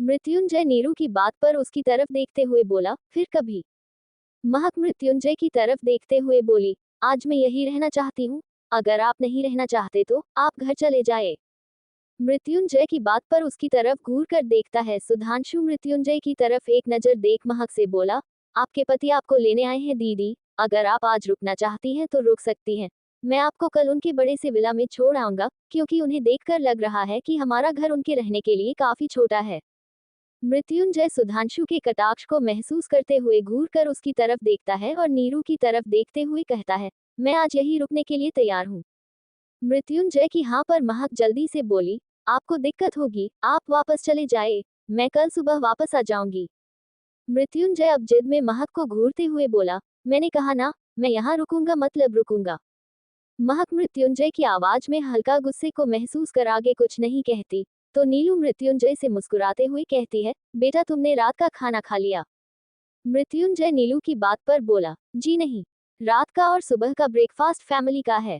मृत्युंजय नीरू की बात पर उसकी तरफ देखते हुए बोला, फिर कभी? महक मृत्युंजय की तरफ देखते हुए बोली, आज मैं यही रहना चाहती हूँ। अगर आप नहीं रहना चाहते तो आप घर चले जाए। मृत्युंजय की बात पर उसकी तरफ घूर कर देखता है सुधांशु मृत्युंजय की तरफ एक नजर देख महक से बोला, आपके पति आपको लेने आए हैं दीदी, अगर आप आज रुकना चाहती हैं तो रुक सकती हैं। मैं आपको कल उनके बड़े से विला में छोड़ आऊंगा, क्योंकि उन्हें देखकर लग रहा है कि हमारा घर उनके रहने के लिए काफी छोटा है। मृत्युंजय सुधांशु के कटाक्ष को महसूस करते हुए घूर कर उसकी तरफ देखता है और नीरू की तरफ देखते हुए कहता है, मैं आज यही रुकने के लिए तैयार हूँ। मृत्युंजय की हाँ पर महक जल्दी से बोली, आपको दिक्कत होगी, आप वापस चले जाए, मैं कल सुबह वापस आ जाऊंगी। मृत्युंजय अब जिद में महक को घूरते हुए बोला, मैंने कहा ना, मैं यहाँ रुकूंगा मतलब रुकूंगा। महक मृत्युंजय की आवाज में हल्का गुस्से को महसूस कर आगे कुछ नहीं कहती, तो नीलू मृत्युंजय से मुस्कुराते हुए कहती है, बेटा तुमने रात का खाना खा लिया? मृत्युंजय नीलू की बात पर बोला, जी नहीं, रात का और सुबह का ब्रेकफास्ट फैमिली का है।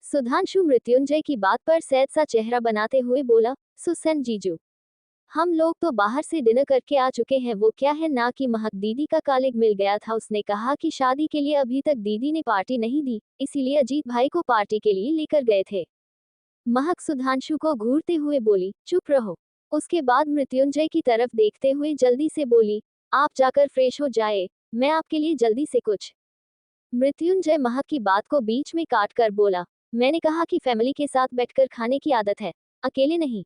सुधांशु मृत्युंजय की बात पर सैद सा चेहरा बनाते हुए बोला, सुसन जीजू, हम लोग तो बाहर से डिनर करके आ चुके हैं। वो क्या है ना कि महक दीदी का कॉलीग मिल गया था, उसने कहा कि शादी के लिए अभी तक दीदी ने पार्टी नहीं दी, इसीलिए अजीत भाई को पार्टी के लिए लेकर गए थे। महक सुधांशु को घूरते हुए बोली, चुप रहो। उसके बाद मृत्युंजय की तरफ देखते हुए जल्दी से बोली, आप जाकर फ्रेश हो जाए, मैं आपके लिए जल्दी से कुछ। मृत्युंजय महक की बात को बीच में काट कर बोला, मैंने कहा कि फैमिली के साथ बैठकर खाने की आदत है, अकेले नहीं।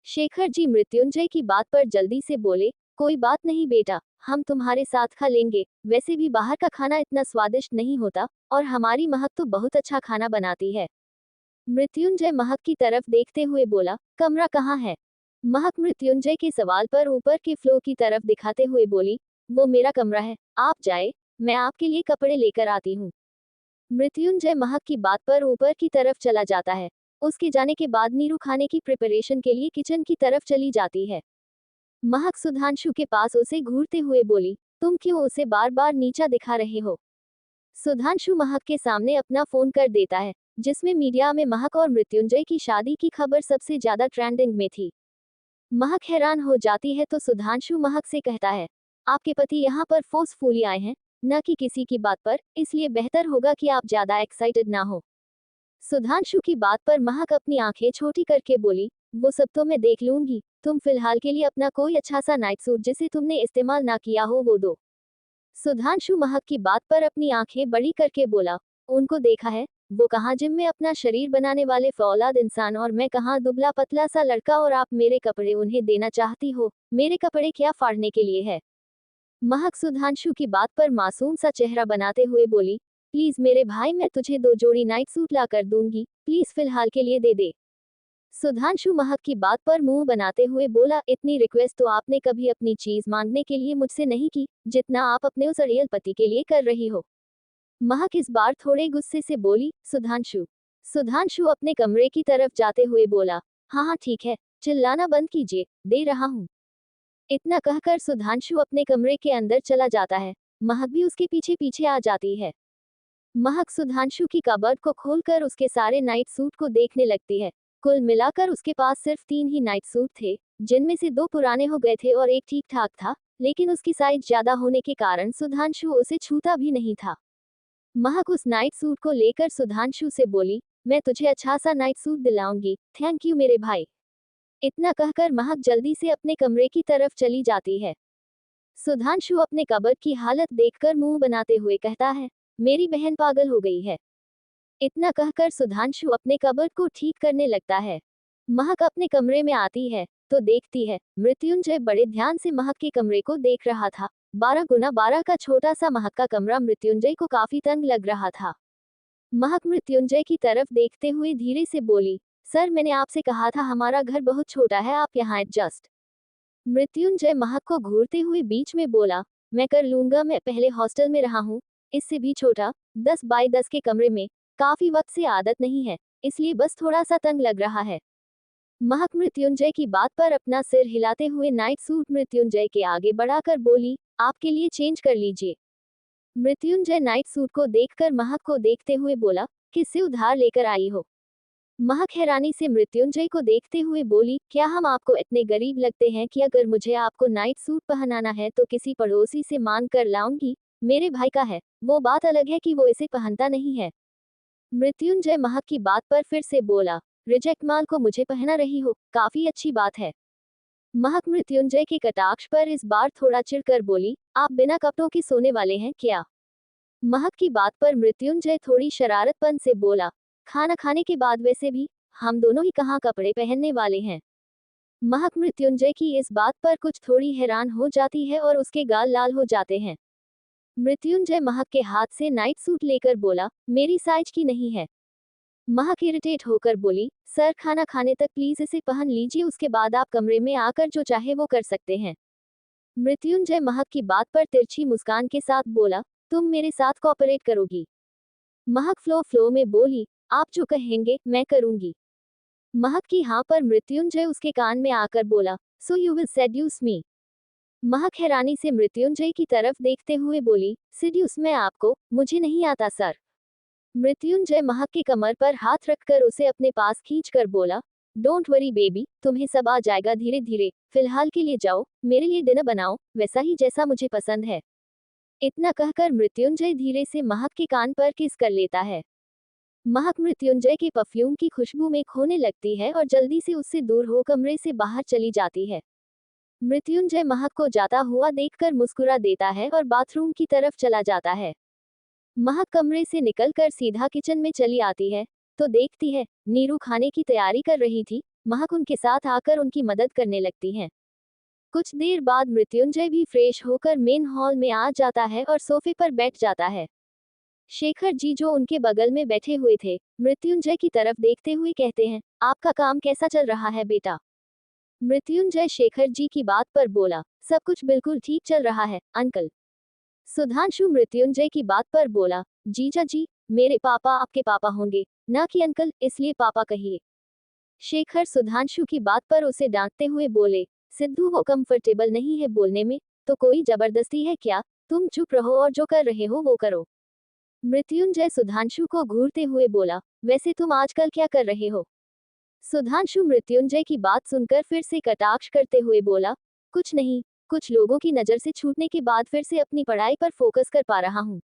शेखर जी मृत्युंजय की बात पर जल्दी से बोले, कोई बात नहीं बेटा, हम तुम्हारे साथ खा लेंगे, वैसे भी बाहर का खाना इतना स्वादिष्ट नहीं होता, और हमारी महक तो बहुत अच्छा खाना बनाती है। मृत्युंजय महक की तरफ देखते हुए बोला, कमरा कहाँ है? महक मृत्युंजय के सवाल पर ऊपर के फ्लोर की तरफ दिखाते हुए बोली, वो मेरा कमरा है, आप जाए, मैं आपके लिए कपड़े लेकर आती हूँ। मृत्युंजय महक की बात पर ऊपर की तरफ चला जाता है। उसके जाने के बाद नीरू खाने की प्रिपरेशन के लिए किचन की तरफ चली जाती है। महक सुधांशु के पास उसे घूरते हुए बोली, तुम क्यों उसे बार बार नीचा दिखा रहे हो? सुधांशु महक के सामने अपना फोन कर देता है, जिसमें मीडिया में महक और मृत्युंजय की शादी की खबर सबसे ज्यादा ट्रेंडिंग में थी। महक हैरान हो जाती है तो सुधांशु महक से कहता है, आपके पति यहाँ पर फोर्सफुली आए हैं, न कि किसी की बात पर, इसलिए बेहतर होगा कि आप ज्यादा एक्साइटेड ना हो। सुधांशु की बात पर महक अपनी आंखें छोटी करके बोली, वो सब तो मैं देख लूंगी, तुम फिलहाल के लिए अपना कोई अच्छा सा नाइट सूट जिसे तुमने इस्तेमाल ना किया हो वो दो। सुधांशु महक की बात पर अपनी आंखें बड़ी करके बोला, उनको देखा है, वो कहाँ जिम में अपना शरीर बनाने वाले फौलाद इंसान और मैं कहाँ दुबला पतला सा लड़का, और आप मेरे कपड़े उन्हें देना चाहती हो? मेरे कपड़े क्या फाड़ने के लिए है? महक सुधांशु की बात पर मासूम सा चेहरा बनाते हुए बोली, प्लीज मेरे भाई, मैं तुझे 2 जोड़ी नाइट सूट ला कर दूंगी, प्लीज फिलहाल के लिए दे दे। सुधांशु महक की बात पर मुंह बनाते हुए बोला, इतनी रिक्वेस्ट तो आपने कभी अपनी चीज मांगने के लिए मुझसे नहीं की, जितना आप अपने उस अड़ियल पति के लिए कर रही हो। महक इस बार थोड़े गुस्से से बोली, सुधांशु। सुधांशु अपने कमरे की तरफ जाते हुए बोला, हाँ हाँ ठीक है, चिल्लाना बंद कीजिए, दे रहा हूँ। इतना कहकर सुधांशु अपने कमरे के अंदर चला जाता है। महक भी उसके पीछे पीछे आ जाती है। महक सुधांशु की कबर्ड को खोलकर उसके सारे नाइट सूट को देखने लगती है। कुल मिलाकर उसके पास सिर्फ 3 ही नाइट सूट थे, जिनमें से 2 पुराने हो गए थे और एक ठीक ठाक था, लेकिन उसकी साइज ज्यादा होने के कारण सुधांशु उसे छूता भी नहीं था। महक उस नाइट सूट को लेकर सुधांशु से बोली, मैं तुझे अच्छा सा नाइट सूट दिलाऊंगी, थैंक यू मेरे भाई। इतना कहकर महक जल्दी से अपने कमरे की तरफ चली जाती है। सुधांशु अपने कबर्ड की हालत देखकर मुंह बनाते हुए कहता है, मेरी बहन पागल हो गई है। इतना कहकर सुधांशु अपने कबर्ड को ठीक करने लगता है। महक अपने कमरे में आती है तो देखती है मृत्युंजय बड़े ध्यान से महक के कमरे को देख रहा था। 12x12 का छोटा सा महक का कमरा मृत्युंजय को काफी तंग लग रहा था। महक मृत्युंजय की तरफ देखते हुए धीरे से बोली, सर मैंने आपसे कहा था हमारा घर बहुत छोटा है, आप यहाँ एडजस्ट। मृत्युंजय महक को घूरते हुए बीच में बोला, मैं कर लूंगा, मैं पहले हॉस्टल में रहा हूँ, इससे भी छोटा, 10x10 के कमरे में, काफी वक्त से आदत नहीं है, इसलिए बस थोड़ा सा तंग लग रहा है। महक मृत्युंजय की बात पर अपना सिर हिलाते हुए नाइट सूट मृत्युंजय के आगे बढ़ाकर बोली, आपके लिए चेंज कर लीजिए। मृत्युंजय नाइट सूट को देखकर महक को देखते हुए बोला, किससे उधार लेकर आई हो? महक हैरानी से मृत्युंजय को देखते हुए बोली, क्या हम आपको इतने गरीब लगते हैं कि अगर मुझे आपको नाइट सूट पहनाना है तो किसी पड़ोसी से मांग कर लाऊंगी? मेरे भाई का है, वो बात अलग है कि वो इसे पहनता नहीं है। मृत्युंजय महक की बात पर फिर से बोला, रिजेक्ट माल को मुझे पहना रही हो, काफी अच्छी बात है। महक मृत्युंजय के कटाक्ष पर इस बार थोड़ा चिढ़कर बोली, आप बिना कपड़ों के सोने वाले हैं क्या? महक की बात पर मृत्युंजय थोड़ी शरारतपन से बोला, खाना खाने के बाद वैसे भी हम दोनों ही कहाँ कपड़े पहनने वाले हैं। महक मृत्युंजय की इस बात पर कुछ थोड़ी हैरान हो जाती है और उसके गाल लाल हो जाते हैं। मृत्युंजय महक के हाथ से नाइट सूट लेकर बोला, मेरी साइज की नहीं है। महक इरिटेट होकर बोली, सर खाना खाने तक प्लीज इसे पहन लीजिए, उसके बाद आप कमरे में आकर जो चाहे वो कर सकते हैं। मृत्युंजय महक की बात पर तिरछी मुस्कान के साथ बोला, तुम मेरे साथ कोऑपरेट करोगी? महक फ्लो में बोली, आप जो कहेंगे मैं करूंगी। महक की हाँ पर मृत्युंजय उसके कान में आकर बोला, सो यू विल सेड्यूस मी? महक हैरानी से मृत्युंजय की तरफ देखते हुए बोली, सिड्यूस मैं आपको? मुझे नहीं आता सर। मृत्युंजय महक की कमर पर हाथ रखकर उसे अपने पास खींचकर बोला, डोंट वरी बेबी, तुम्हें सब आ जाएगा धीरे धीरे, फिलहाल के लिए जाओ, मेरे लिए डिनर बनाओ, वैसा ही जैसा मुझे पसंद है। इतना कहकर मृत्युंजय धीरे से महक के कान पर किस कर लेता है। महक मृत्युंजय के परफ्यूम की खुशबू में खोने लगती है और जल्दी से उससे दूर हो कमरे से बाहर चली जाती है। मृत्युंजय महक को जाता हुआ देखकर मुस्कुरा देता है और बाथरूम की तरफ चला जाता है। महक कमरे से निकलकर सीधा किचन में चली आती है तो देखती है नीरू खाने की तैयारी कर रही थी। महक उनके साथ आकर उनकी मदद करने लगती है। कुछ देर बाद मृत्युंजय भी फ्रेश होकर मेन हॉल में आ जाता है और सोफे पर बैठ जाता है। शेखर जी जो उनके बगल में बैठे हुए थे, मृत्युंजय की तरफ देखते हुए कहते हैं, आपका काम कैसा चल रहा है बेटा? मृत्युंजय शेखर जी की बात पर बोला, सब कुछ बिल्कुल ठीक चल रहा है अंकल। सुधांशु मृत्युंजय की बात पर बोला, जीजा जी, मेरे पापा आपके पापा होंगे, ना कि अंकल, इसलिए पापा कहिए। शेखर सुधांशु की बात पर उसे डांटते हुए बोले, सिद्धू वो कंफर्टेबल नहीं है बोलने में, तो कोई जबरदस्ती है क्या? तुम चुप रहो और जो कर रहे हो वो करो। मृत्युंजय सुधांशु को घूरते हुए बोला, वैसे तुम आजकल क्या कर रहे हो? सुधांशु मृत्युंजय की बात सुनकर फिर से कटाक्ष करते हुए बोला, कुछ नहीं, कुछ लोगों की नज़र से छूटने के बाद फिर से अपनी पढ़ाई पर फोकस कर पा रहा हूँ।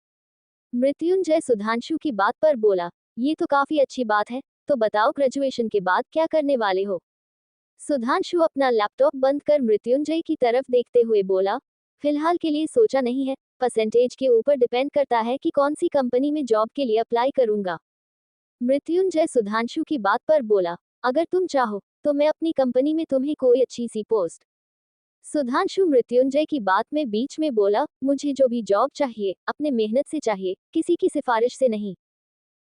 मृत्युंजय सुधांशु की बात पर बोला, ये तो काफी अच्छी बात है, तो बताओ ग्रेजुएशन के बाद क्या करने वाले हो? सुधांशु अपना लैपटॉप बंद कर मृत्युंजय की तरफ देखते हुए बोला, फिलहाल के लिए सोचा नहीं है, परसेंटेज के ऊपर डिपेंड करता है कि कौन सी कंपनी में जॉब के लिए अप्लाई करूंगा। मृत्युंजय सुधांशु की बात पर बोला, अगर तुम चाहो तो मैं अपनी कंपनी में तुम्हें कोई अच्छी सी पोस्ट। सुधांशु मृत्युंजय की बात में बीच में बोला, मुझे जो भी जॉब चाहिए अपने मेहनत से चाहिए, किसी की सिफारिश से नहीं।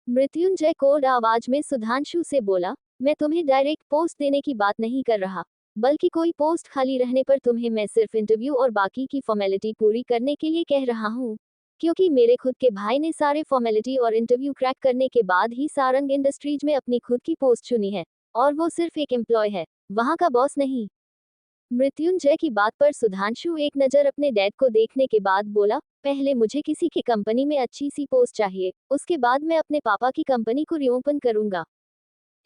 मृत्युंजय कोल्ड आवाज में सुधांशु से बोला, मैं तुम्हें डायरेक्ट पोस्ट देने की बात नहीं कर रहा, बल्कि कोई पोस्ट खाली रहने पर तुम्हें मैं सिर्फ इंटरव्यू और बाकी की फॉर्मेलिटी पूरी करने के लिए कह रहा हूँ। क्योंकि मेरे खुद के भाई ने सारे फॉर्मेलिटी और इंटरव्यू क्रैक करने के बाद ही सारंग इंडस्ट्रीज में अपनी खुद की पोस्ट चुनी है, और वो सिर्फ एक एम्प्लॉय है, वहाँ का बॉस नहीं। मृत्युंजय की बात पर सुधांशु एक नज़र अपने डैड को देखने के बाद बोला, पहले मुझे किसी की कंपनी में अच्छी सी पोस्ट चाहिए, उसके बाद मैं अपने पापा की कंपनी को रीओपन करूंगा।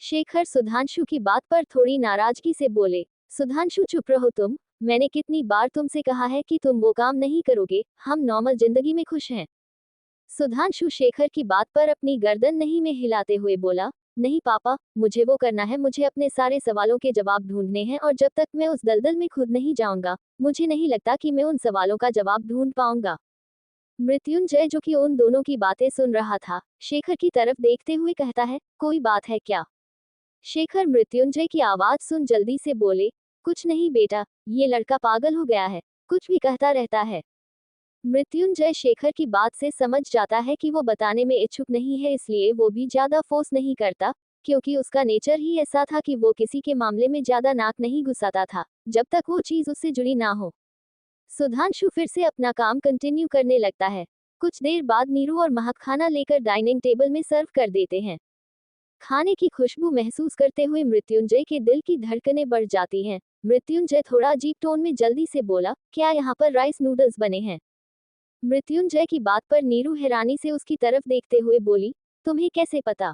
शेखर सुधांशु की बात पर थोड़ी नाराजगी से बोले, सुधांशु चुप रहो तुम, मैंने कितनी बार तुमसे कहा है कि तुम वो काम नहीं करोगे, हम नॉर्मल जिंदगी में खुश हैं। सुधांशु शेखर की बात पर अपनी गर्दन नहीं में हिलाते हुए बोला, नहीं पापा, मुझे वो करना है, मुझे अपने सारे सवालों के जवाब ढूंढने हैं और जब तक मैं उस दलदल में खुद नहीं जाऊंगा, मुझे नहीं लगता कि मैं उन सवालों का जवाब ढूंढ पाऊंगा। मृत्युंजय जो कि उन दोनों की बातें सुन रहा था, शेखर की तरफ देखते हुए कहता है, कोई बात है क्या? शेखर मृत्युंजय की आवाज सुन जल्दी से बोले, कुछ नहीं बेटा, ये लड़का पागल हो गया है, कुछ भी कहता रहता है। मृत्युंजय शेखर की बात से समझ जाता है कि वो बताने में इच्छुक नहीं है, इसलिए वो भी ज्यादा फोर्स नहीं करता, क्योंकि उसका नेचर ही ऐसा था कि वो किसी के मामले में ज्यादा नाक नहीं घुसाता था जब तक वो चीज उससे जुड़ी ना हो। सुधांशु फिर से अपना काम कंटिन्यू करने लगता है। कुछ देर बाद नीरू और महक खाना लेकर डाइनिंग टेबल में सर्व कर देते हैं। खाने की खुशबू महसूस करते हुए मृत्युंजय के दिल की धड़कनें बढ़ जाती हैं। मृत्युंजय थोड़ा अजीब टोन में जल्दी से बोला, क्या यहाँ पर राइस नूडल्स बने हैं? मृत्युंजय की बात पर नीरू हैरानी से उसकी तरफ देखते हुए बोली, तुम्हें कैसे पता?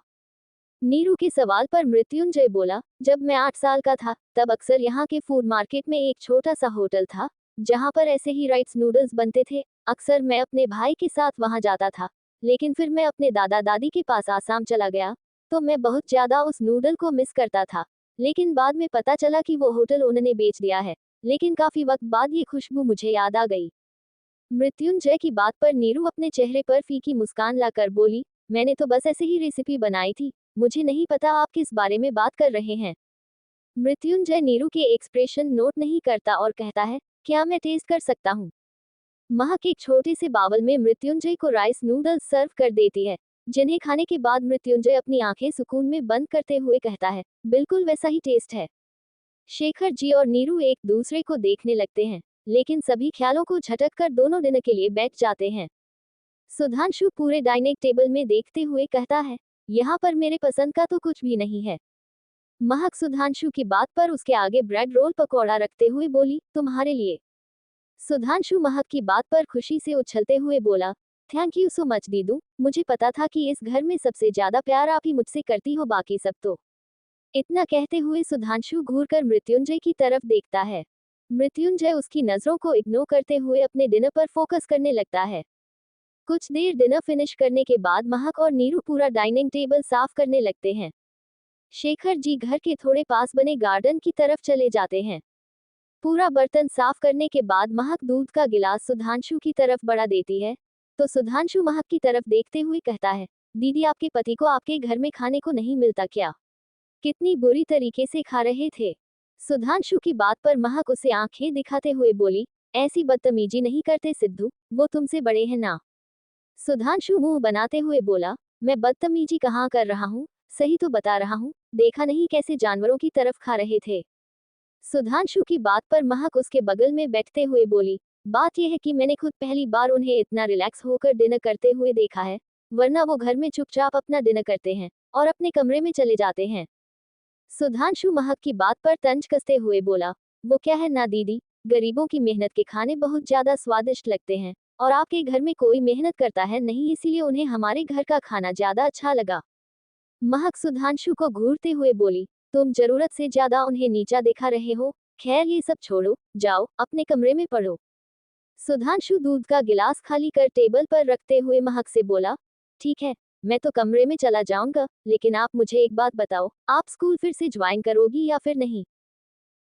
नीरू के सवाल पर मृत्युंजय बोला, जब मैं 8 साल का था तब अक्सर यहाँ के फूड मार्केट में एक छोटा सा होटल था जहाँ पर ऐसे ही राइस नूडल्स बनते थे। अक्सर मैं अपने भाई के साथ वहाँ जाता था, लेकिन फिर मैं अपने दादा दादी के पास आसाम चला गया तो मैं बहुत ज्यादा उस नूडल को मिस करता था। लेकिन बाद में पता चला कि वो होटल उन्होंने बेच दिया है, लेकिन काफी वक्त बाद ये खुशबू मुझे याद आ गई। मृत्युंजय की बात पर नीरू अपने चेहरे पर फीकी मुस्कान लाकर बोली, मैंने तो बस ऐसे ही रेसिपी बनाई थी, मुझे नहीं पता आप किस बारे में बात कर रहे हैं। मृत्युंजय नीरू के एक्सप्रेशन नोट नहीं करता और कहता है, क्या मैं टेस्ट कर सकता हूँ। महक एक छोटे से बावल में मृत्युंजय को राइस नूडल्स सर्व कर देती है, जिन्हें खाने के बाद मृत्युंजय अपनी आंखें सुकून में बंद करते हुए कहता है, बिल्कुल वैसा ही टेस्ट है। शेखर जी और नीरू एक दूसरे को देखने लगते हैं, लेकिन सभी ख्यालों को झटक कर दोनों डिनर के लिए बैठ जाते हैं। सुधांशु पूरे डाइनिंग टेबल में देखते हुए कहता है, यहाँ पर मेरे पसंद का तो कुछ भी नहीं है। महक सुधांशु की बात पर उसके आगे ब्रेड रोल पकौड़ा रखते हुए बोली, तुम्हारे लिए। सुधांशु महक की बात पर खुशी से उछलते हुए बोला, थैंक यू सो मच दीदू, मुझे पता था कि इस घर में सबसे ज्यादा प्यार आप ही मुझसे करती हो, बाकी सब तो। इतना कहते हुए सुधांशु घूरकर मृत्युंजय की तरफ देखता है। मृत्युंजय उसकी नजरों को इग्नोर करते हुए अपने डिनर पर फोकस करने लगता है। कुछ देर डिनर फिनिश करने के बाद महक और नीरू पूरा डाइनिंग टेबल साफ करने लगते हैं। शेखर जी घर के थोड़े पास बने गार्डन की तरफ चले जाते हैं। पूरा बर्तन साफ करने के बाद महक दूध का गिलास सुधांशु की तरफ बढ़ा देती है, तो सुधांशु महक की तरफ देखते हुए कहता है, दीदी आपके पति को आपके घर में खाने को नहीं मिलता क्या? कितनी बुरी तरीके से खा रहे थे। सुधांशु की बात पर महक उसे आंखें दिखाते हुए बोली, ऐसी बदतमीजी नहीं करते सिद्धू, वो तुमसे बड़े हैं ना। सुधांशु मुंह बनाते हुए बोला, मैं बदतमीजी कहाँ कर रहा हूँ, सही तो बता रहा हूँ, देखा नहीं कैसे जानवरों की तरफ खा रहे थे। सुधांशु की बात पर महक उसके बगल में बैठते हुए बोली, बात यह है कि मैंने खुद पहली बार उन्हें इतना रिलैक्स होकर डिनर करते हुए देखा है, वरना वो घर में चुपचाप अपना डिनर करते हैं और अपने कमरे में चले जाते हैं। सुधांशु महक की बात पर तंज कसते हुए बोला, वो क्या है ना दीदी, गरीबों की मेहनत के खाने बहुत ज्यादा स्वादिष्ट लगते हैं और आपके घर में कोई मेहनत करता है नहीं, इसीलिए उन्हें हमारे घर का खाना ज्यादा अच्छा लगा। महक सुधांशु को घूरते हुए बोली, तुम जरूरत से ज्यादा उन्हें नीचा दिखा रहे हो। खैर ये सब छोड़ो, जाओ अपने कमरे में पढ़ो। सुधांशु दूध का गिलास खाली कर टेबल पर रखते हुए महक से बोला, ठीक है, मैं तो कमरे में चला जाऊंगा, लेकिन आप मुझे एक बात बताओ, आप स्कूल फिर से ज्वाइन करोगी या फिर नहीं?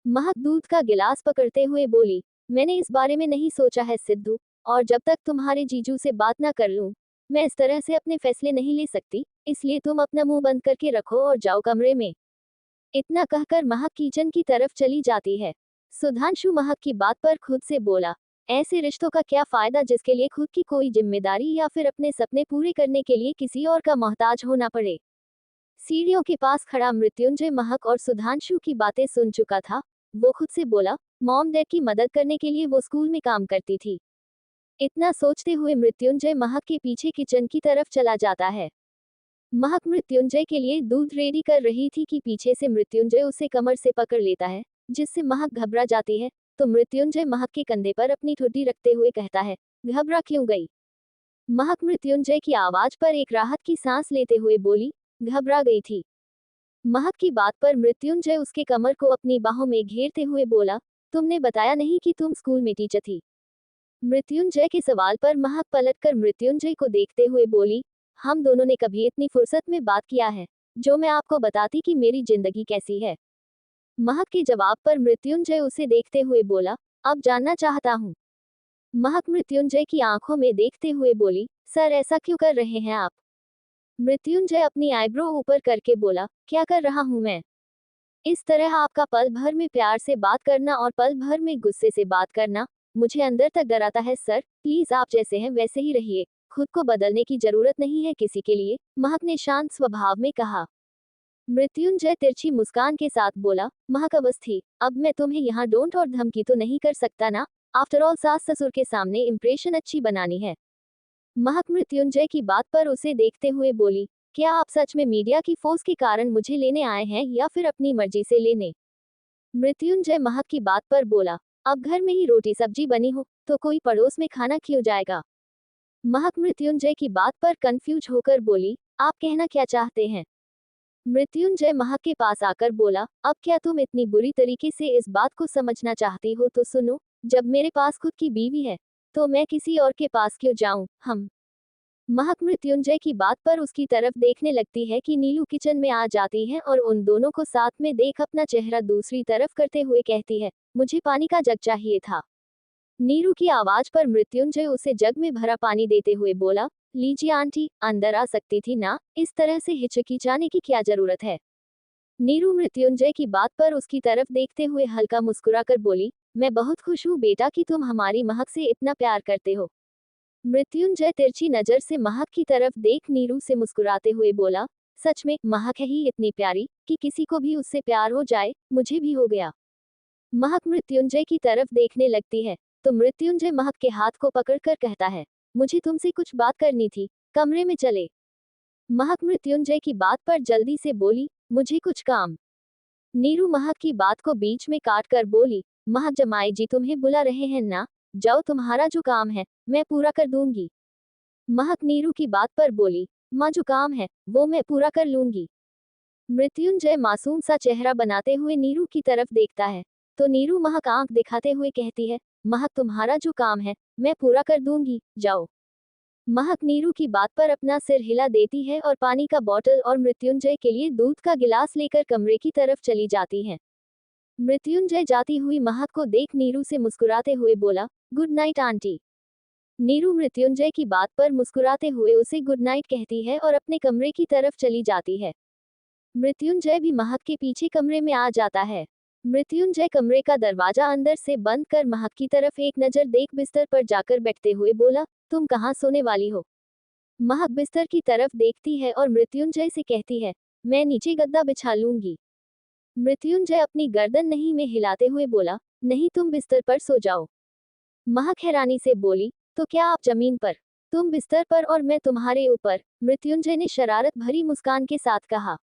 महक दूध का गिलास पकड़ते हुए बोली, मैंने इस बारे में नहीं सोचा है सिद्धू, और जब तक तुम्हारे जीजू से बात ना कर लूं, मैं इस तरह से अपने फैसले नहीं ले सकती, इसलिए तुम अपना मुंह बंद करके रखो और जाओ कमरे में। इतना कहकर महक किचन की तरफ चली जाती है। सुधांशु महक की बात पर खुद से बोला, ऐसे रिश्तों का क्या फायदा जिसके लिए खुद की कोई जिम्मेदारी या फिर अपने सपने पूरे करने के लिए किसी और का मोहताज होना पड़े। सीढ़ियों के पास खड़ा मृत्युंजय महक और सुधांशु की बातें सुन चुका था। वो खुद से बोला, मॉम डैड की मदद करने के लिए वो स्कूल में काम करती थी। इतना सोचते हुए मृत्युंजय महक के पीछे किचन की तरफ चला जाता है। महक मृत्युंजय के लिए दूध रेडी कर रही थी कि पीछे से मृत्युंजय उसे कमर से पकड़ लेता है, जिससे महक घबरा जाती है। तो मृत्युंजय महक के कंधे पर अपनी ठुड्डी रखते हुए कहता है, घबरा क्यों गई? महक मृत्युंजय की आवाज पर एक राहत की सांस लेते हुए बोली, घबरा गई थी। महक की बात पर मृत्युंजय उसके कमर को अपनी बाहों में घेरते हुए बोला, तुमने बताया नहीं कि तुम स्कूल में टीचर थी? मृत्युंजय के सवाल पर महक पलटकर मृत्युंजय को देखते हुए बोली, हम दोनों ने कभी इतनी फुर्सत में बात किया है जो मैं आपको बताती कि मेरी जिंदगी कैसी है? महक के जवाब पर मृत्युंजय उसे देखते हुए बोला, अब जानना चाहता हूँ। महक मृत्युंजय की आंखों में देखते हुए बोली, सर ऐसा क्यों कर रहे हैं आप? मृत्युंजय अपनी आईब्रो ऊपर करके बोला, क्या कर रहा हूँ मैं? इस तरह आपका पल भर में प्यार से बात करना और पल भर में गुस्से से बात करना मुझे अंदर तक डराता है सर, प्लीज आप जैसे हैं वैसे ही रहिए, खुद को बदलने की जरूरत नहीं है किसी के लिए, महक ने शांत स्वभाव में कहा। मृत्युंजय तिरछी मुस्कान के साथ बोला, महक अवस्थी, अब मैं तुम्हें यहाँ डोंट और धमकी तो नहीं कर सकता ना, आफ्टर ऑल सास ससुर के सामने इम्प्रेशन अच्छी बनानी है। महक मृत्युंजय की बात पर उसे देखते हुए बोली, क्या आप सच में मीडिया की फोर्स के कारण मुझे लेने आए हैं या फिर अपनी मर्जी से लेने? मृत्युंजय महक की बात पर बोला, अब घर में ही रोटी सब्जी बनी हो तो कोई पड़ोस में खाना क्यों जाएगा? महक मृत्युंजय की बात पर कंफ्यूज होकर बोली, आप कहना क्या चाहते हैं? मृत्युंजय महक के पास आकर बोला, अब क्या तुम इतनी बुरी तरीके से इस बात को समझना चाहती हो तो सुनो, जब मेरे पास खुद की बीवी है तो मैं किसी और के पास क्यों जाऊं। हम महक मृत्युंजय की बात पर उसकी तरफ देखने लगती है कि नीलू किचन में आ जाती है और उन दोनों को साथ में देख अपना चेहरा दूसरी तरफ करते हुए कहती है, मुझे पानी का जग चाहिए था। नीरू की आवाज पर मृत्युंजय उसे जग में भरा पानी देते हुए बोला, लीजिए आंटी, अंदर आ सकती थी ना, इस तरह से हिचकिचाने की क्या जरूरत है। नीरू मृत्युंजय की बात पर उसकी तरफ देखते हुए हल्का मुस्कुराकर बोली, मैं बहुत खुश हूँ बेटा कि तुम हमारी महक से इतना प्यार करते हो। मृत्युंजय तिरछी नजर से महक की तरफ देख नीरू से मुस्कुराते हुए बोला, सच में महक है ही इतनी प्यारी कि किसी को भी उससे प्यार हो जाए, मुझे भी हो गया। महक मृत्युंजय की तरफ देखने लगती है तो मृत्युंजय महक के हाथ को पकड़कर कहता है, मुझे तुमसे कुछ बात करनी थी, कमरे में चले। महक मृत्युंजय की बात पर जल्दी से बोली, मुझे कुछ काम। नीरू महक की बात को बीच में काट कर बोली, महक जमाई जी तुम्हें बुला रहे हैं ना, जाओ तुम्हारा जो काम है मैं पूरा कर दूंगी। महक नीरू की बात पर बोली, माँ जो काम है वो मैं पूरा कर लूंगी। मृत्युंजय मासूम सा चेहरा बनाते हुए नीरू की तरफ देखता है तो नीरू महक आंख दिखाते हुए कहती है, महक तुम्हारा जो काम है मैं पूरा कर दूंगी, जाओ। महक नीरू की बात पर अपना सिर हिला देती है और पानी का बॉटल और मृत्युंजय के लिए दूध का गिलास लेकर कमरे की तरफ चली जाती है। मृत्युंजय जाती हुई महक को देख नीरू से मुस्कुराते हुए बोला, good night aunty. Neeru Mrityunjay की बात पर मुस्कुराते हुए उसे गुड नाइट कहती है और अपने कमरे की तरफ चली जाती है। मृत्युंजय भी महक के पीछे कमरे में आ जाता है। मृत्युंजय कमरे का दरवाजा अंदर से बंद कर महक की तरफ एक नजर देख बिस्तर पर जाकर बैठते हुए बोला, तुम कहाँ सोने वाली हो। महक बिस्तर की तरफ देखती है और मृत्युंजय से कहती है, मैं नीचे गद्दा बिछा लूंगी। मृत्युंजय अपनी गर्दन नहीं में हिलाते हुए बोला, नहीं तुम बिस्तर पर सो जाओ। महक हैरानी से बोली, तो क्या आप जमीन पर, तुम बिस्तर पर और मैं तुम्हारे ऊपर। मृत्युंजय ने शरारत भरी मुस्कान के साथ कहा।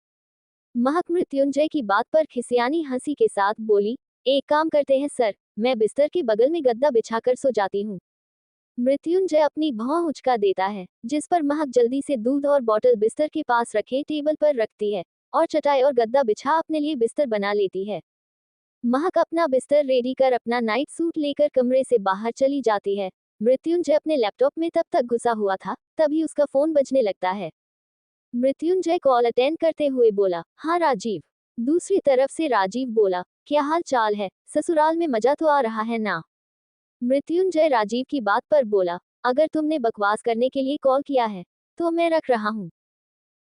महक मृत्युंजय की बात पर खिसियानी हंसी के साथ बोली, एक काम करते हैं सर, मैं बिस्तर के बगल में गद्दा बिछाकर सो जाती हूँ। मृत्युंजय अपनी भौं उचका देता है जिस पर महक जल्दी से दूध और बॉटल बिस्तर के पास रखे टेबल पर रखती है और चटाई और गद्दा बिछा अपने लिए बिस्तर बना लेती है। महक अपना बिस्तर रेडी कर अपना नाइट सूट लेकर कमरे से बाहर चली जाती है। मृत्युंजय अपने लैपटॉप में तब तक घुसा हुआ था तभी उसका फोन बजने लगता है। मृत्युंजय कॉल अटेंड करते हुए बोला, हाँ राजीव। दूसरी तरफ से राजीव बोला, क्या हाल चाल है, ससुराल में मजा तो आ रहा है ना। मृत्युंजय राजीव की बात पर बोला, अगर तुमने बकवास करने के लिए कॉल किया है तो मैं रख रहा हूँ।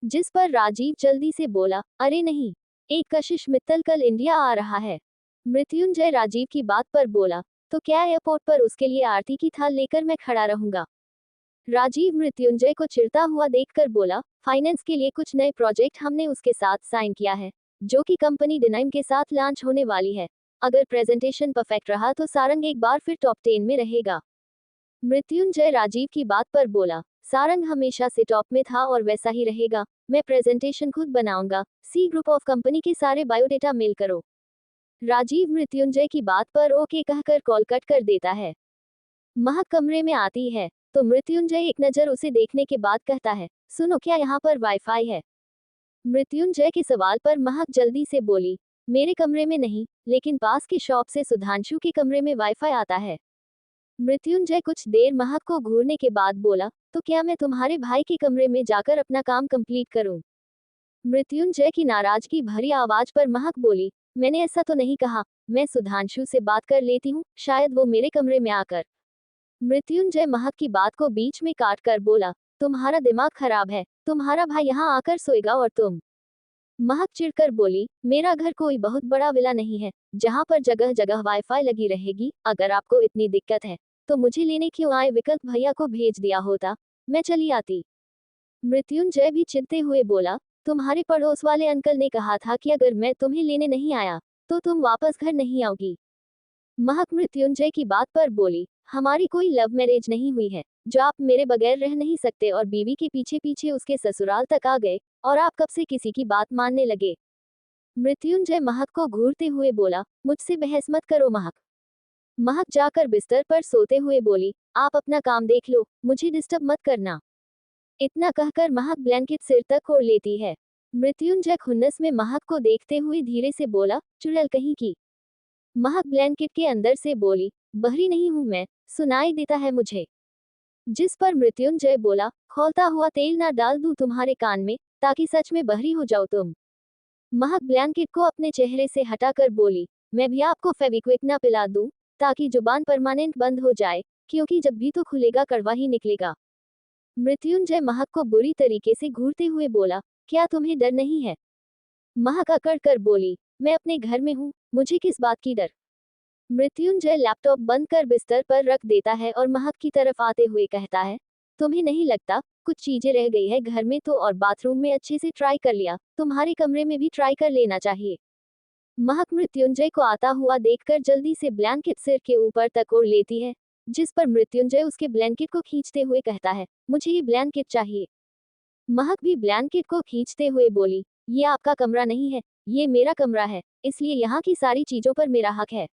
जिस पर राजीव जल्दी से बोला, अरे नहीं, एक कशिश मित्तल कल इंडिया आ रहा है। मृत्युंजय राजीव की बात पर बोला, तो क्या एयरपोर्ट पर उसके लिए आरती की थाल लेकर मैं खड़ा रहूंगा। राजीव मृत्युंजय को चिढ़ता हुआ देखकर बोला, फाइनेंस के लिए कुछ नए प्रोजेक्ट हमने उसके साथ साइन किया है जो कि कंपनी डिनाइम के साथ लॉन्च होने वाली है। अगर प्रेजेंटेशन परफेक्ट रहा तो सारंग एक बार फिर टॉप 10 में रहेगा। मृत्युंजय राजीव की बात पर बोला, सारंग हमेशा से टॉप में था और वैसा ही रहेगा। मैं प्रेजेंटेशन खुद बनाऊंगा। सी ग्रुप ऑफ कंपनी के सारे बायोडेटा मेल करो। राजीव मृत्युंजय की बात पर ओके कहकर कॉल कट कर देता है। महक कमरे में आती है तो मृत्युंजय एक नजर उसे देखने के बाद कहता है, सुनो क्या यहाँ पर वाईफाई है। मृत्युंजय के सवाल पर महक जल्दी से बोली, मेरे कमरे में नहीं, लेकिन पास की शॉप से सुधांशु के कमरे में वाईफाई आता है। मृत्युंजय कुछ देर महक को घूरने के बाद बोला, तो क्या मैं तुम्हारे भाई के कमरे में जाकर अपना काम कंप्लीट करूं। मृत्युंजय की नाराजगी भरी आवाज पर महक बोली, मैंने ऐसा तो नहीं कहा, मैं सुधांशु से बात कर लेती हूँ, शायद वो मेरे कमरे में आकर। मृत्युंजय महक की बात को बीच में काट कर बोला, तुम्हारा दिमाग खराब है, तुम्हारा भाई यहाँ आकर सोएगा और तुम। महक चिढ़कर बोली, मेरा घर कोई बहुत बड़ा विला नहीं है जहाँ पर जगह जगह वाईफाई लगी रहेगी। अगर आपको इतनी दिक्कत है तो मुझे लेने क्यों आए, विकल्प भैया को भेज दिया होता, मैं चली आती। मृत्युंजय भी चिढ़ते हुए बोला, तुम्हारे पड़ोस वाले अंकल ने कहा था कि अगर मैं तुम्हें लेने नहीं आया तो तुम वापस घर नहीं आओगी। महक मृत्युंजय की बात पर बोली, हमारी कोई लव मैरिज नहीं हुई है जो आप मेरे बगैर रह नहीं सकते और बीवी के पीछे पीछे उसके ससुराल तक आ गए और आप कब से किसी की बात मानने लगे। मृत्युंजय महक को घूरते हुए बोला, मुझसे बहस मत करो महक। महक जाकर बिस्तर पर सोते हुए बोली, आप अपना काम देख लो, मुझे डिस्टर्ब मत करना। इतना कहकर महक ब्लैंकेट सिर तक ओढ़ लेती है। मृत्युंजय खुन्नस में महक को देखते हुए धीरे से बोला, चुड़ैल कहीं की। महक ब्लैंकेट के अंदर से बोली, बहरी नहीं हूं मैं, सुनाई देता है मुझे। जिस पर मृत्युंजय बोला, खौलता हुआ तेल ना डाल दूं तुम्हारे कान में, ताकि सच में बहरी हो जाओ तुम। महक ब्लैंकेट को अपने चेहरे से हटाकर बोली, मैं भी आपको फेविक्विक ना पिला दूं, ताकि जुबान परमानेंट बंद हो जाए, क्योंकि जब भी तो खुलेगा कड़वा ही निकलेगा। मृत्युंजय महक को बुरी तरीके से घूरते हुए बोला, क्या तुम्हें डर नहीं है? महक अकड़ कर बोली, मैं अपने घर में हूँ, मुझे किस बात की डर। मृत्युंजय लैपटॉप बंद कर बिस्तर पर रख देता है और महक की तरफ आते हुए कहता है, तुम्हें नहीं लगता कुछ चीजें रह गई है घर में तो, और बाथरूम में अच्छे से ट्राई कर लिया, तुम्हारे कमरे में भी ट्राई कर लेना चाहिए। महक मृत्युंजय को आता हुआ देखकर जल्दी से ब्लैंकेट सिर के ऊपर तक ओढ़ लेती है, जिस पर मृत्युंजय उसके ब्लैंकेट को खींचते हुए कहता है, मुझे ये ब्लैंकेट चाहिए। महक भी ब्लैंकेट को खींचते हुए बोली, ये आपका कमरा नहीं है, ये मेरा कमरा है, इसलिए यहाँ की सारी चीजों पर मेरा हक है।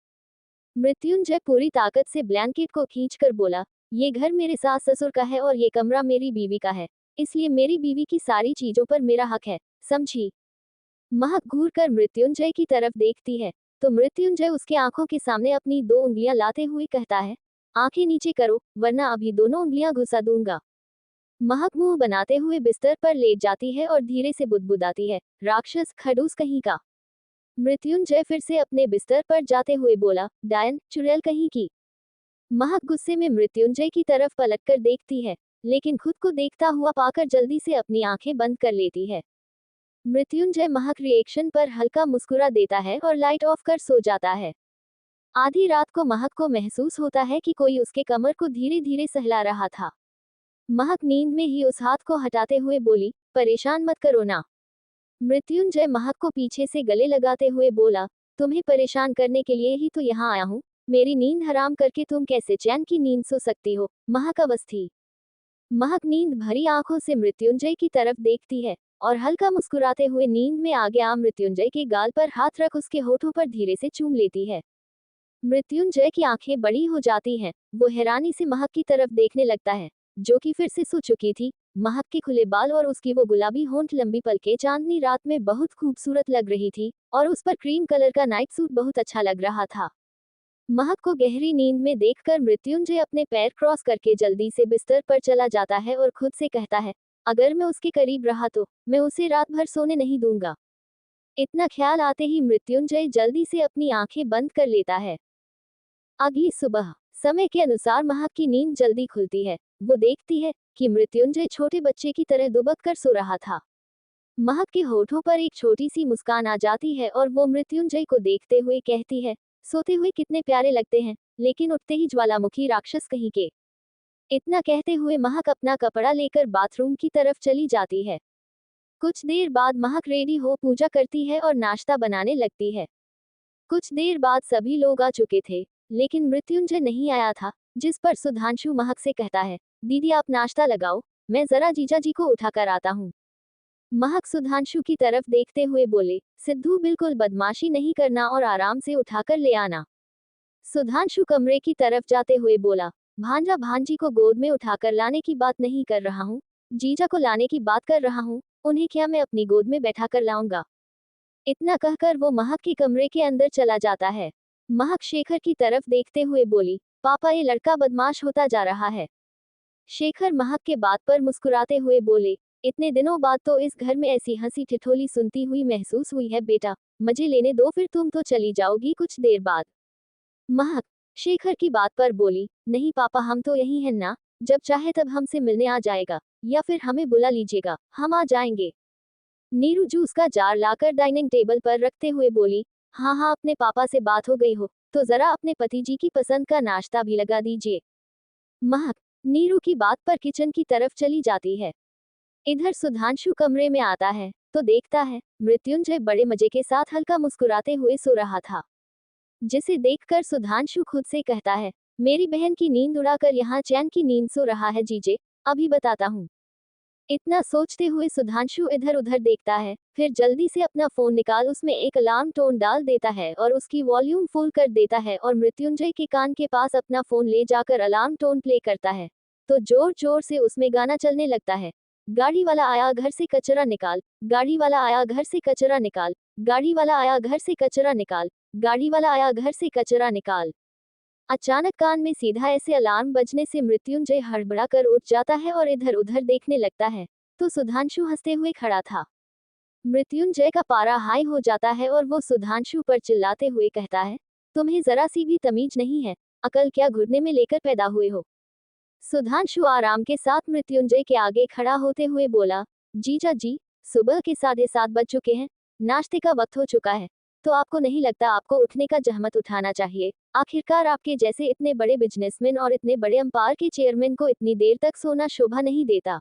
मृत्युंजय पूरी ताकत से ब्लैंकेट को खींचकर बोला, ये घर मेरे सास ससुर का है और ये कमरा मेरी बीवी का है, इसलिए मेरी बीवी की सारी चीजों पर मेरा हक है, समझी। महक घूर कर मृत्युंजय की तरफ देखती है, तो मृत्युंजय उसके आंखों के सामने अपनी 2 उंगलियां लाते हुए कहता है, आंखें नीचे करो, वरना अभी दोनों उंगलियां घुसा दूंगा। महक मुंह बनाते हुए बिस्तर पर लेट जाती है और धीरे से बुदबुदाती है, राक्षस खड़ूस कहीं का। मृत्युंजय फिर से अपने बिस्तर पर जाते हुए बोला, डायन चुड़ैल कहीं की। महक गुस्से में मृत्युंजय की तरफ पलटकर देखती है, लेकिन खुद को देखता हुआ पाकर जल्दी से अपनी आंखें बंद कर लेती है। मृत्युंजय महक रिएक्शन पर हल्का मुस्कुरा देता है और लाइट ऑफ कर सो जाता है। आधी रात को महक को महसूस होता है कि कोई उसके कमर को धीरे धीरे सहला रहा था। महक नींद में ही उस हाथ को हटाते हुए बोली, परेशान मत करो ना। मृत्युंजय महक को पीछे से गले लगाते हुए बोला, तुम्हें परेशान करने के लिए ही तो यहाँ आया हूँ, मेरी नींद हराम करके तुम कैसे चैन की नींद सो सकती हो। महक अवस्थी। महक नींद भरी आंखों से मृत्युंजय की तरफ देखती है और हल्का मुस्कुराते हुए नींद में आ गया मृत्युंजय के गाल पर हाथ रख उसके होठों पर धीरे से चूम लेती है। मृत्युंजय की आंखें बड़ी हो जाती हैं, वो हैरानी से महक की तरफ देखने लगता है, जो कि फिर से सो चुकी थी। महक के खुले बाल और उसकी वो गुलाबी होंठ लंबी पलकें चांदनी रात में बहुत खूबसूरत लग रही थी, और उस पर क्रीम कलर का नाइट सूट बहुत अच्छा लग रहा था। महक को गहरी नींद में देखकर मृत्युंजय अपने पैर क्रॉस करके जल्दी से बिस्तर पर चला जाता है और खुद से कहता है, अगर मैं उसके करीब रहा तो मैं उसे रात भर सोने नहीं दूंगा। इतना ख्याल आते ही मृत्युंजय जल्दी से अपनी आंखें बंद कर लेता है। अगली सुबह समय के अनुसार महक की नींद जल्दी खुलती है। वो देखती है कि मृत्युंजय छोटे बच्चे की तरह दुबक कर सो रहा था। महक के होठों पर एक छोटी सी मुस्कान आ जाती है और वो मृत्युंजय को देखते हुए कहती है, सोते हुए कितने प्यारे लगते हैं, लेकिन उठते ही ज्वालामुखी राक्षस कहीं के। इतना कहते हुए महक अपना कपड़ा लेकर बाथरूम की तरफ चली जाती है। कुछ देर बाद महक रेडी हो पूजा करती है और नाश्ता बनाने लगती है। कुछ देर बाद सभी लोग आ चुके थे, लेकिन मृत्युंजय नहीं आया था, जिस पर सुधांशु महक से कहता है, दीदी आप नाश्ता लगाओ, मैं जरा जीजा जी को उठाकर आता हूँ। महक सुधांशु की तरफ देखते हुए बोले, सिद्धू बिल्कुल बदमाशी नहीं करना और आराम से उठाकर ले आना। सुधांशु कमरे की तरफ जाते हुए बोला, भांजा भांजी को गोद में उठाकर लाने की बात नहीं कर रहा हूँ, जीजा को लाने की बात कर रहा हूँ, उन्हें क्या मैं अपनी गोद में बैठाकर लाऊंगा। इतना कहकर वो महक के कमरे के अंदर चला जाता है। महक शेखर की तरफ देखते हुए बोली, पापा ये लड़का बदमाश होता जा रहा है। शेखर महक के बात पर मुस्कुराते हुए बोले, इतने दिनों बाद तो इस घर में ऐसी हंसी ठिठोली सुनती हुई महसूस हुई है बेटा, मजे लेने दो फिर तुम तो चली जाओगी कुछ देर बाद। महक शेखर की बात पर बोली, नहीं पापा हम तो यही हैं ना, जब चाहे तब हमसे मिलने आ जाएगा, या फिर हमें बुला लीजिएगा, हम आ जाएंगे। नीरू जूस का जार लाकर डाइनिंग टेबल पर रखते हुए बोली, हाँ हाँ अपने पापा से बात हो गई हो, तो जरा अपने पति जी की पसंद का नाश्ता भी लगा दीजिए। महक नीरू की बात पर किचन की तरफ चली जाती है। इधर सुधांशु कमरे में आता है, तो देखता है मृत्युंजय बड़े मजे के साथ हल्का मुस्कुराते हुए सो रहा था, जिसे देखकर सुधांशु खुद से कहता है, मेरी बहन की नींद उड़ाकर यहाँ चैन की नींद सो रहा है जीजे, अभी बताता हूँ। इतना सोचते हुए सुधांशु इधर उधर देखता है, फिर जल्दी से अपना फोन निकाल उसमें एक अलार्म टोन डाल देता है और उसकी वॉल्यूम फुल कर देता है और मृत्युंजय के कान के पास अपना फोन ले जाकर अलार्म टोन प्ले करता है, तो जोर जोर से उसमें गाना चलने लगता है। गाड़ी वाला आया घर से कचरा निकाल, गाड़ी वाला आया घर से कचरा निकाल, गाड़ी वाला आया घर से कचरा निकाल, गाड़ी वाला आया घर से कचरा निकाल। अचानक कान में सीधा ऐसे अलार्म बजने से मृत्युंजय हड़बड़ाकर उठ जाता है और इधर उधर देखने लगता है, तो सुधांशु हंसते हुए खड़ा था। मृत्युंजय का पारा हाई हो जाता है और वो सुधांशु पर चिल्लाते हुए कहता है, तुम्हें जरा सी भी तमीज नहीं है, अकल क्या घुटने में लेकर पैदा हुए हो। सुधांशु आराम के साथ मृत्युंजय के आगे खड़ा होते हुए बोला, जीजा जी, सुबह के 7:30 बज चुके हैं, नाश्ते का वक्त हो चुका है, तो आपको नहीं लगता आपको उठने का जहमत उठाना चाहिए। आखिरकार आपके जैसे इतने बड़े बिजनेसमैन और इतने बड़े अंपायर के चेयरमैन को इतनी देर तक सोना शोभा नहीं देता।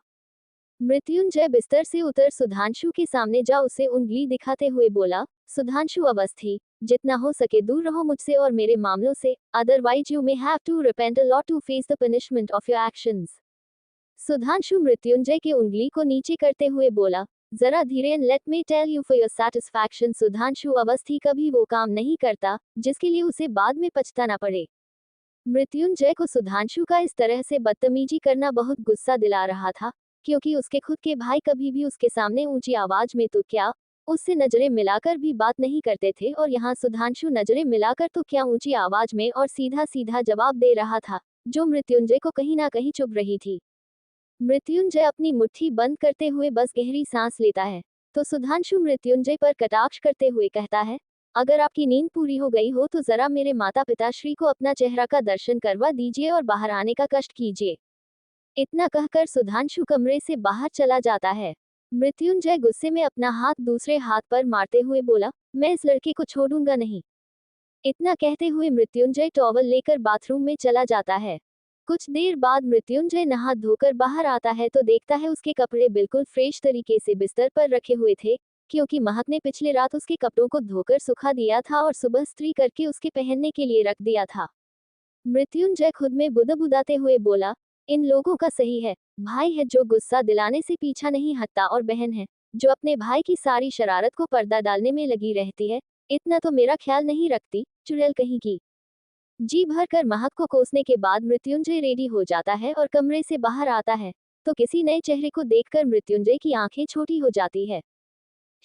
मृत्युंजय बिस्तर से उतर सुधांशु के सामने जा उसे उंगली दिखाते हुए बोला, सुधांशु अवस्थी, जितना हो सके दूर रहो मुझसे और मेरे मामलों से, otherwise you may have to repent a lot to face the punishment of your actions. Sudhanshu Mrityunjay के उंगली को नीचे करते हुए बोला, जरा धीरे and let me tell you for your satisfaction, Sudhanshu Awasthi कभी वो काम नहीं करता जिसके लिए उसे बाद में पछताना पड़े। मृत्युंजय को सुधांशु का इस तरह से बदतमीजी करना बहुत गुस्सा दिला रहा था, क्योंकि उसके खुद के भाई कभी भी उसके सामने ऊंची आवाज में तो क्या, उससे नजरें मिलाकर भी बात नहीं करते थे, और यहाँ सुधांशु नजरें मिलाकर तो क्या ऊंची आवाज में और सीधा सीधा जवाब दे रहा था, जो मृत्युंजय को कहीं ना कहीं चुभ रही थी। मृत्युंजय अपनी मुट्ठी बंद करते हुए बस गहरी सांस लेता है, तो सुधांशु मृत्युंजय पर कटाक्ष करते हुए कहता है, अगर आपकी नींद पूरी हो गई हो तो जरा मेरे माता पिताश्री को अपना चेहरा का दर्शन करवा दीजिए और बाहर आने का कष्ट कीजिए। इतना कहकर सुधांशु कमरे से बाहर चला जाता है। मृत्युंजय गुस्से में अपना हाथ दूसरे हाथ पर मारते हुए बोला, मैं इस लड़के को छोड़ूंगा नहीं। इतना कहते हुए मृत्युंजय टॉवल लेकर बाथरूम में चला जाता है। कुछ देर बाद मृत्युंजय नहा धोकर बाहर आता है तो देखता है उसके कपड़े बिल्कुल फ्रेश तरीके से बिस्तर पर रखे हुए थे, क्योंकि महक ने पिछली रात उसके कपड़ों को धोकर सुखा दिया था और सुबह स्त्री करके उसके पहनने के लिए रख दिया था। मृत्युंजय खुद में बुदबुदाते हुए बोला, इन लोगों का सही है, भाई है जो गुस्सा दिलाने से पीछा नहीं हटता, और बहन है जो अपने भाई की सारी शरारत को पर्दा डालने में लगी रहती है, इतना तो मेरा ख्याल नहीं रखती, चुड़ैल कहीं की। जी भर कर महक को कोसने के बाद मृत्युंजय रेडी हो जाता है और कमरे से बाहर आता है, तो किसी नए चेहरे को देखकर मृत्युंजय की आंखें छोटी हो जाती है।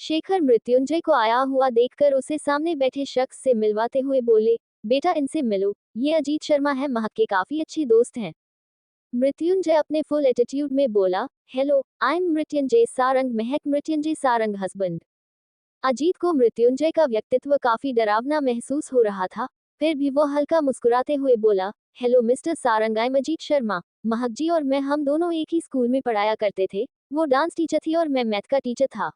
शेखर मृत्युंजय को आया हुआ देखकर उसे सामने बैठे शख्स से मिलवाते हुए बोले, बेटा इनसे मिलो, ये अजीत शर्मा है, महक के काफी अच्छे दोस्त हैं। मृत्युंजय अपने फुल एटीट्यूड में बोला, hello, I am Mrityunjay Sarang, Mahak Mrityunjay Sarang husband. Ajit को मृत्युंजय का व्यक्तित्व काफी डरावना महसूस हो रहा था, फिर भी वो हल्का मुस्कुराते हुए बोला, hello mister Sarang, I am Ajit Sharma, महक जी और मैं हम दोनों एक ही स्कूल में पढ़ाया करते थे, वो डांस टीचर थी और मैं मैथ का टीचर था।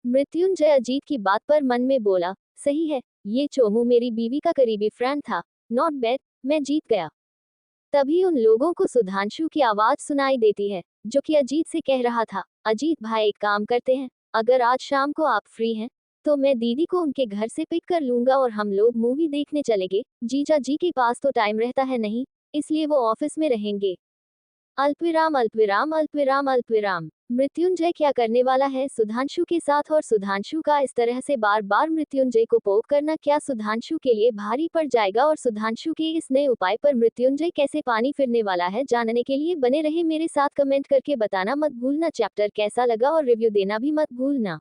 मृत्युंजय अजीत की बात पर मन में बोला, सही है, ये चोमू मेरी बीवी का करीबी फ्रेंड था, नॉट बैड, मैं जीत गया। तभी उन लोगों को सुधांशु की आवाज सुनाई देती है, जो कि अजीत से कह रहा था, अजीत भाई एक काम करते हैं, अगर आज शाम को आप फ्री हैं तो मैं दीदी को उनके घर से पिक कर लूंगा और हम लोग मूवी देखने चलेंगे, जीजा जी के पास तो टाइम रहता है नहीं, इसलिए वो ऑफिस में रहेंगे। अल्पविराम अल्पविराम अल्पविराम अल्पविराम। मृत्युंजय क्या करने वाला है सुधांशु के साथ, और सुधांशु का इस तरह से बार बार मृत्युंजय को पोक करना क्या सुधांशु के लिए भारी पड़ जाएगा, और सुधांशु के इस नए उपाय पर मृत्युंजय कैसे पानी फिरने वाला है, जानने के लिए बने रहे मेरे साथ, कमेंट करके बताना मत भूलना। चैप्टर कैसा लगा और रिव्यू देना भी मत भूलना।